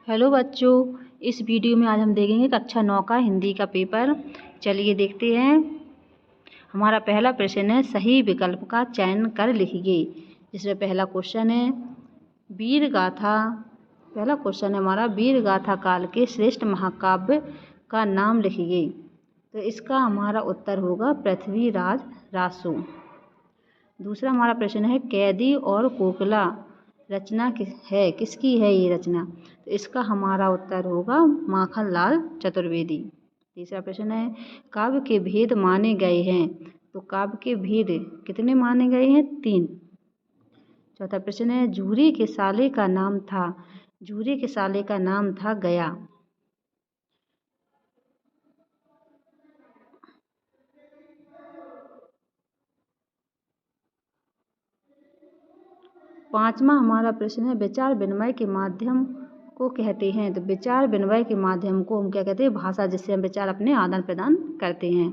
Hello बच्चों, इस video में आज हम देखेंगे कक्षा 9 का हिंदी का पेपर। चलिए देखते हैं। हमारा पहला प्रश्न है, सही विकल्प का चयन कर लिखिए। जिसमें पहला क्वेश्चन है वीर गाथा। पहला क्वेश्चन है हमारा, वीर गाथा काल के श्रेष्ठ महाकाव्य का नाम लिखिए। तो इसका हमारा उत्तर होगा पृथ्वीराज रासो। दूसरा हमारा प्रश्न है, कैदी और कोकिला रचना किसकी है ये रचना। तो इसका हमारा उत्तर होगा माखनलाल चतुर्वेदी। तीसरा प्रश्न है, काव्य के भेद माने गए हैं। तो काव्य के भेद कितने माने गए हैं? 3। चौथा प्रश्न है, झूरी के साले का नाम था। झूरी के साले का नाम था गया। पांचवा हमारा प्रश्न है, विचार विनिमय के माध्यम को कहते हैं। तो विचार विनिमय के माध्यम को हम क्या कहते हैं? भाषा, जिससे हम विचार अपने आदान प्रदान करते हैं।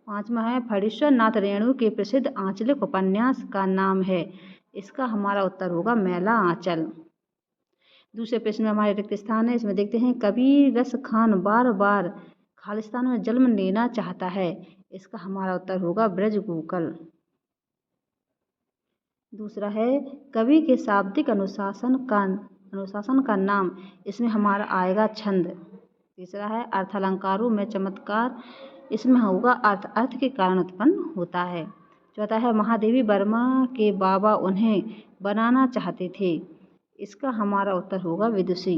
पांचवा है, फणीश्वर नाथ रेणु के प्रसिद्ध आंचलिक उपन्यास का नाम है। इसका हमारा उत्तर होगा मैला आंचल। दूसरे प्रश्न में हमारे रिक्त स्थान है, इसमें देखते हैं, कबीर रस खान बार बार खालिस्तान में जन्म लेना चाहता है। इसका हमारा उत्तर होगा ब्रज गोकुल। दूसरा है, कवि के शाब्दिक अनुशासन का नाम। इसमें हमारा आएगा छंद। तीसरा है, अर्थालंकारों में चमत्कार। इसमें होगा अर्थ के कारण उत्पन्न होता है। चौथा है, महादेवी वर्मा के बाबा उन्हें बनाना चाहते थे। इसका हमारा उत्तर होगा विदुषी।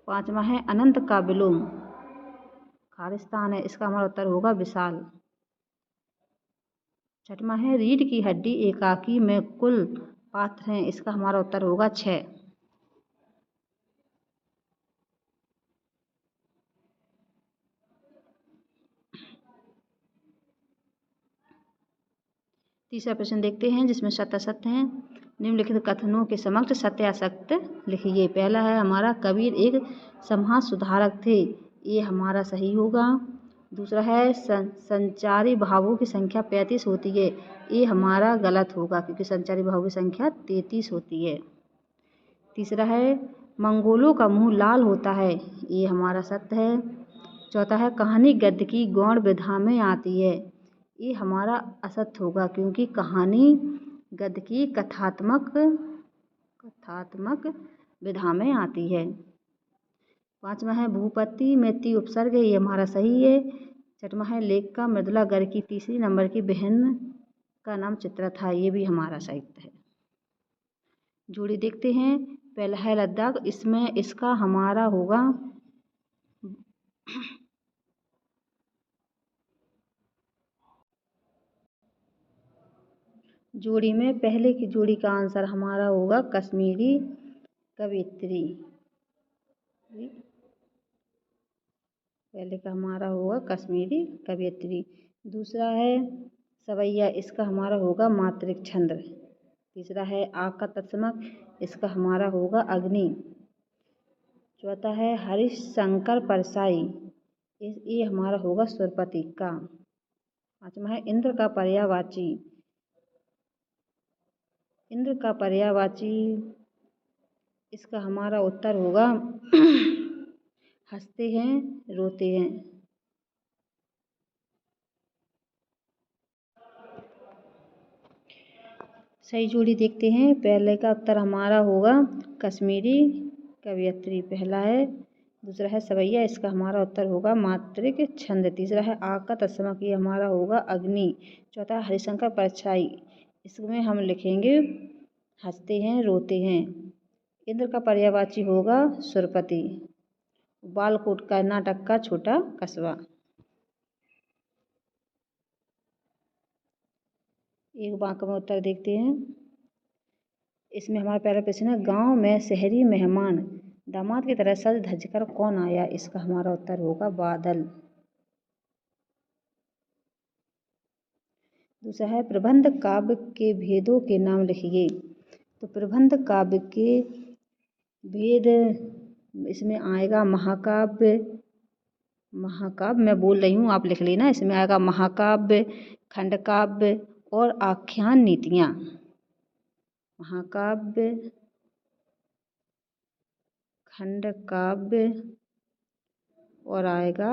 पांचवा है, अनंत का विलोम खालिस्तान है। इसका हमारा उत्तर होगा विशाल। छठवां है, रीढ़ की हड्डी एकाकी में कुल पात्र हैं। इसका हमारा उत्तर होगा 6। तीसरा प्रश्न देखते हैं, जिसमें सत्य असत्य हैं। निम्नलिखित कथनों के समक्ष सत्य असत्य लिखिए। पहला है हमारा, कबीर एक समाज सुधारक थे। ये हमारा सही होगा। दूसरा है, संचारी भावों की संख्या 35 होती है। ये हमारा गलत होगा, क्योंकि संचारी भावों की संख्या 33 होती है। तीसरा है, मंगोलों का मुंह लाल होता है। ये हमारा सत्य है। चौथा है, कहानी गद्य की गौण विधा में आती है। ये हमारा असत्य होगा, क्योंकि कहानी गद्य की कथात्मक विधा में आती है। पांचवा है, भूपति में ती उपसर्ग है। ये हमारा सही है। छठवां है, लेख का मृदुला गर्ग की तीसरी नंबर की बहन का नाम चित्रा था। ये भी हमारा साहित्य है। जोड़ी देखते हैं। पहला है लद्दाख। इसमें इसका हमारा होगा जोड़ी में पहले की जोड़ी का आंसर हमारा होगा कश्मीरी कवियत्री। पहले का हमारा होगा कश्मीरी कवियत्री। दूसरा है सवैया। इसका हमारा होगा मात्रिक छंद। तीसरा है आग का तत्समक। इसका हमारा होगा अग्नि। चौथा है हरिशंकर परसाई। ये हमारा होगा सुरपति का। पांचवा है इंद्र का पर्यायवाची। इंद्र का पर्यायवाची, इसका हमारा उत्तर होगा हंसते हैं रोते हैं। सही जोड़ी देखते हैं। पहले का उत्तर हमारा होगा कश्मीरी कवियत्री, पहला है। दूसरा है सवैया। इसका हमारा उत्तर होगा मात्रिक छंद। तीसरा है आग का तत्समक। ये हमारा होगा अग्नि। चौथा हरिशंकर परछाई। इसमें हम लिखेंगे हंसते हैं रोते हैं। इंद्र का पर्यायवाची होगा सुरपति। बालकोट कर्नाटक का छोटा कस्बा। एक वाक्य में उत्तर देखते हैं। इसमें हमारा पहला प्रश्न है, गांव में शहरी मेहमान दामाद की तरह सज धज कर कौन आया। इसका हमारा उत्तर होगा बादल। दूसरा है, प्रबंध काव्य के भेदों के नाम लिखिए। तो प्रबंध काव्य के भेद इसमें आएगा महाकाव्य मैं बोल रही हूँ, आप लिख लेना। इसमें आएगा महाकाव्य, खंडकाव्य और आख्यान नीतियाँ। महाकाव्य, खंड काव्य और आएगा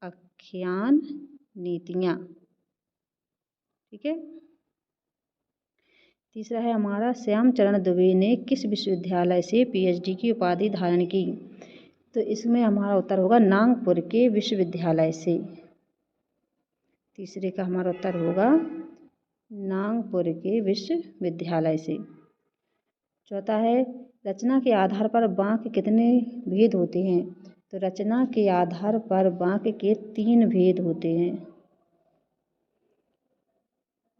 आख्यान नीतियाँ। ठीक है। तीसरा है हमारा श्यामचरण दुबे ने किस विश्वविद्यालय से पीएचडी की उपाधि धारण की। तो इसमें हमारा उत्तर होगा नागपुर के विश्वविद्यालय से। तीसरे का हमारा उत्तर होगा नागपुर के विश्वविद्यालय से। चौथा है रचना के आधार पर वाक्य कितने भेद होते हैं। तो रचना के आधार पर वाक्य के 3 भेद होते हैं।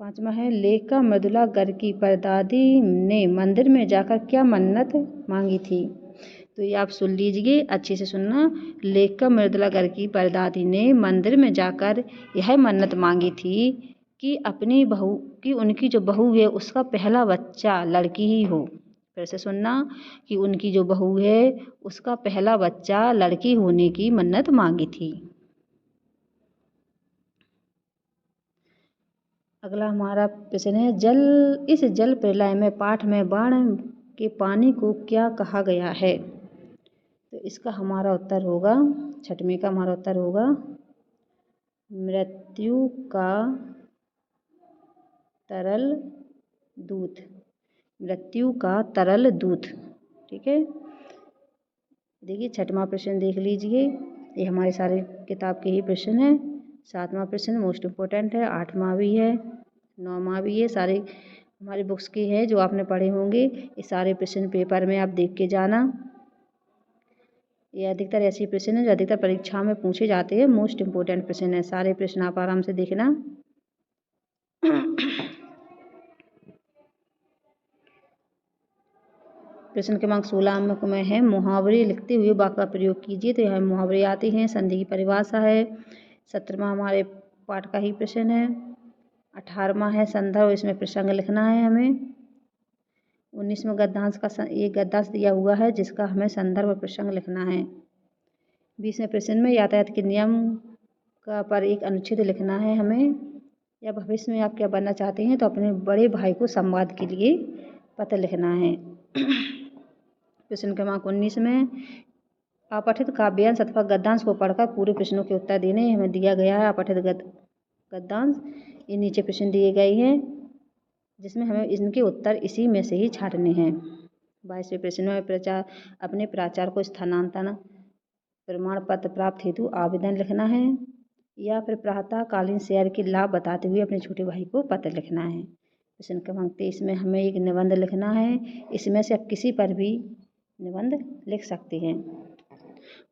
पांचवा है लेखिका मृदुला गर्ग की परदादी ने मंदिर में जाकर क्या मन्नत मांगी थी। तो ये आप सुन लीजिए, अच्छे से सुनना। लेखिका मृदुला गर्ग की परदादी ने मंदिर में जाकर यह मन्नत मांगी थी कि अपनी बहू की उनकी जो बहू है उसका पहला बच्चा लड़की ही हो। फिर से सुनना कि उनकी जो बहू है उसका पहला बच्चा लड़की होने की मन्नत मांगी थी। अगला हमारा प्रश्न है इस जल प्रलय में पाठ में बाण के पानी को क्या कहा गया है। तो इसका हमारा उत्तर होगा, छठवीं का हमारा उत्तर होगा मृत्यु का तरल दूत। मृत्यु का तरल दूत। ठीक है। देखिए 6वां प्रश्न देख लीजिए, ये हमारे सारे किताब के ही प्रश्न हैं। 7वां प्रश्न मोस्ट इम्पोर्टेंट है, 8वां भी है, 9वां भी है, सारे हमारी बुक्स के हैं जो आपने पढ़े होंगे। ये सारे प्रश्न पेपर में आप देख के जाना। ये अधिकतर ऐसे प्रश्न हैं जो अधिकतर परीक्षा में पूछे जाते हैं, मोस्ट इम्पोर्टेंट प्रश्न है। सारे प्रश्न आप आराम से देखना। प्रश्न क्रमांक 16 में है मुहावरे लिखते हुए वाक्य का प्रयोग कीजिए। तो यहाँ मुहावरे आते हैं, संधि की परिभाषा है। 17वां हमारे पाठ का ही प्रश्न है। 18वां है संदर्भ, इसमें प्रसंग लिखना है हमें। 19वां गद्यांश का एक गद्यांश दिया हुआ है जिसका हमें संदर्भ और प्रसंग लिखना है। 20वें प्रश्न में यातायात के नियम का पर एक अनुच्छेद लिखना है हमें। या भविष्य में आप क्या बनना चाहते हैं तो अपने बड़े भाई को संवाद के लिए पत्र लिखना है। प्रश्न क्रमांक 19 में अपठित काव्यांश अथवा गद्यांश को पढ़कर पूरे प्रश्नों के उत्तर देने हमें दिया गया है। अपठित गद्यांश ये नीचे प्रश्न दिए गए हैं जिसमें हमें इनके उत्तर इसी में से ही छांटने हैं। 22वें प्रश्न में अपने प्राचार्य को स्थानांतरण प्रमाण पत्र प्राप्त हेतु आवेदन लिखना है। या फिर प्रातःकालीन सैर के लाभ बताते हुए अपने छोटे भाई को पत्र लिखना है। प्रश्न क्रमांक 23 में हमें एक निबंध लिखना है। इसमें से आप किसी पर भी निबंध लिख सकते हैं।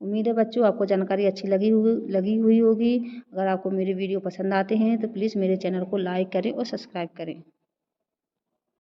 उम्मीद है बच्चों आपको जानकारी अच्छी लगी हुई होगी। अगर आपको मेरे वीडियो पसंद आते हैं तो प्लीज़ मेरे चैनल को लाइक करें और सब्सक्राइब करें।